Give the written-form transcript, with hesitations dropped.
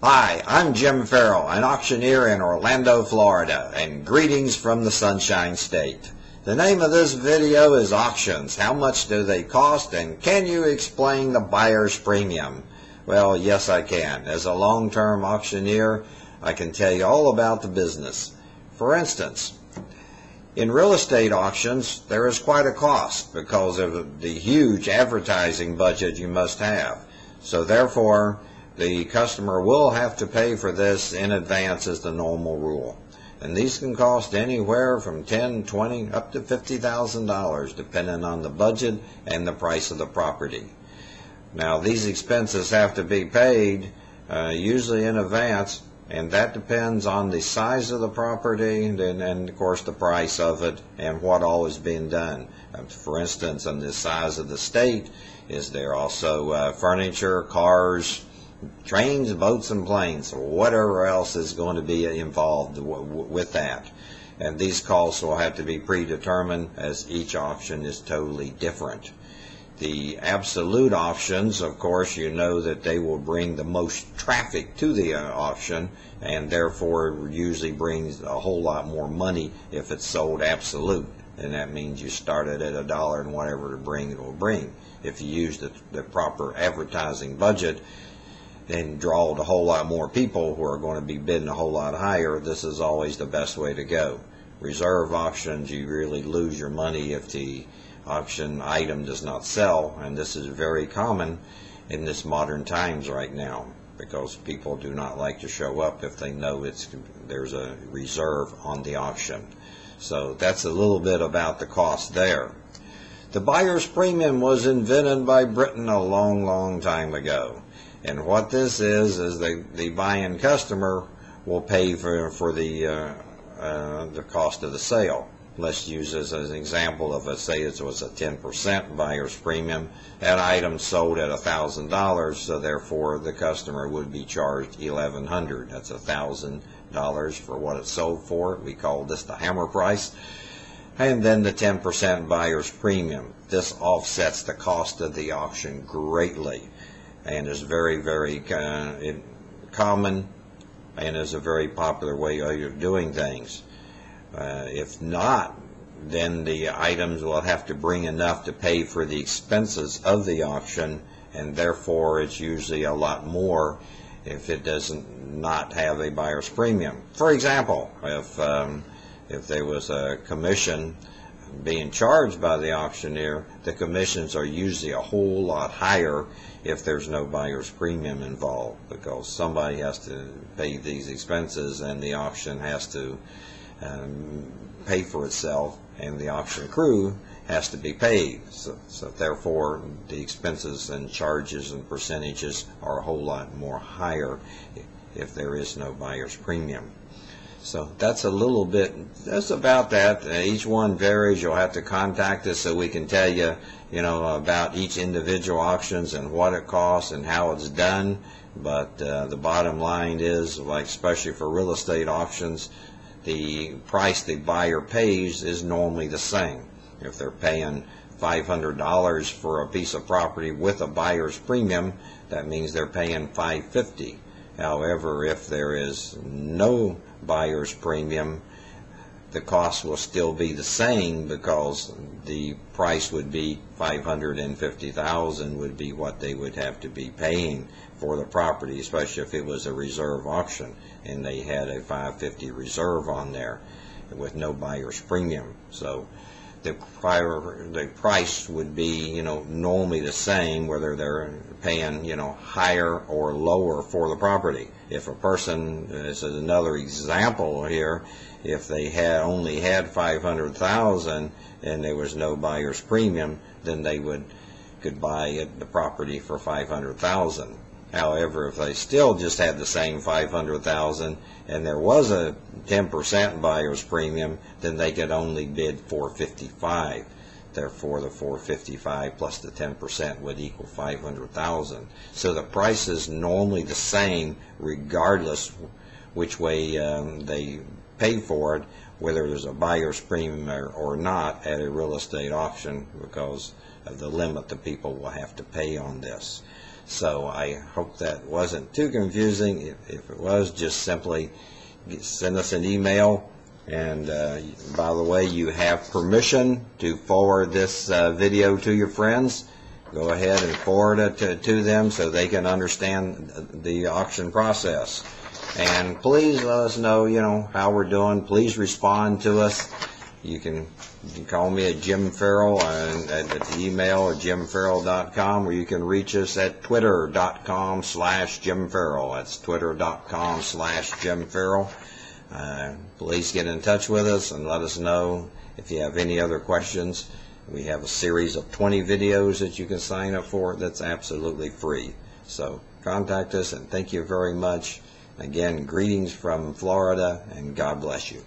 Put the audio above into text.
Hi, I'm Jim Ferrell, an auctioneer in Orlando, Florida, and greetings from the Sunshine State. The name of this video is Auctions. How much do they cost, and can you explain the buyer's premium? Well, yes I can. As a long-term auctioneer, I can tell you all about the business. For instance, in real estate auctions, there is quite a cost because of the huge advertising budget you must have. So therefore, the customer will have to pay for this in advance as the normal rule. And these can cost anywhere from $10,000, $20,000, up to $50,000 depending on the budget and the price of the property. Now these expenses have to be paid usually in advance, and that depends on the size of the property and of course the price of it and what all is being done. For instance, on the size of the state, is there also furniture, cars, trains, boats, and planes, or whatever else is going to be involved with that. And these costs will have to be predetermined, as each auction is totally different. The absolute auctions, of course, you know that they will bring the most traffic to the auction, and therefore usually brings a whole lot more money if it's sold absolute. And that means you start it at $1 and whatever to bring it will bring. If you use the proper advertising budget, and draw a whole lot more people who are going to be bidding a whole lot higher, this is always the best way to go. Reserve auctions, you really lose your money if the auction item does not sell, and this is very common in this modern times right now because people do not like to show up if they know there's a reserve on the auction. So that's a little bit about the cost there. The buyer's premium was invented by Britain a long time ago. And what this is the buying customer will pay for the cost of the sale. Let's use this as an example of, say it was a 10% buyer's premium. That item sold at $1,000, so therefore the customer would be charged $1,100. That's $1,000 for what it sold for. We call this the hammer price. And then the 10% buyer's premium. This offsets the cost of the auction greatly, and is very common, and is a very popular way of doing things. If not, then the items will have to bring enough to pay for the expenses of the auction, and therefore it's usually a lot more if it doesn't not have a buyer's premium. For example, if there was a commission being charged by the auctioneer, the commissions are usually a whole lot higher if there's no buyer's premium involved, because somebody has to pay these expenses and the auction has to pay for itself, and the auction crew has to be paid. So therefore the expenses and charges and percentages are a whole lot more higher if there is no buyer's premium. So that's a little bit, that's about that. Each one varies. You'll have to contact us so we can tell you, about each individual auctions and what it costs and how it's done. But the bottom line is, like especially for real estate auctions, the price the buyer pays is normally the same. If they're paying $500 for a piece of property with a buyer's premium, that means they're paying $550. However, if there is no buyer's premium, the cost will still be the same, because the price would be $550,000 would be what they would have to be paying for the property, especially if it was a reserve auction and they had a $550 reserve on there with no buyer's premium. So the price would be, normally the same whether they're paying, higher or lower for the property. If a person, this is another example here, if they only had $500,000 and there was no buyer's premium, then they could buy the property for $500,000. However, if they still just had the same $500,000 and there was a 10% buyer's premium, then they could only bid $455,000. Therefore, the $455,000 plus the 10% would equal $500,000. So the price is normally the same regardless which way they pay for it, whether there's a buyer's premium or not at a real estate auction, because of the limit that people will have to pay on this. So I hope that wasn't too confusing. If it was, just simply send us an email. And by the way, you have permission to forward this video to your friends. Go ahead and forward it to them so they can understand the auction process. And please let us know, how we're doing. Please respond to us. You can call me at Jim Ferrell at the email at jimferrell.com, or you can reach us at twitter.com/Jim Ferrell. That's twitter.com/Jim Ferrell. Please get in touch with us and let us know if you have any other questions. We have a series of 20 videos that you can sign up for that's absolutely free. So contact us, and thank you very much. Again, greetings from Florida, and God bless you.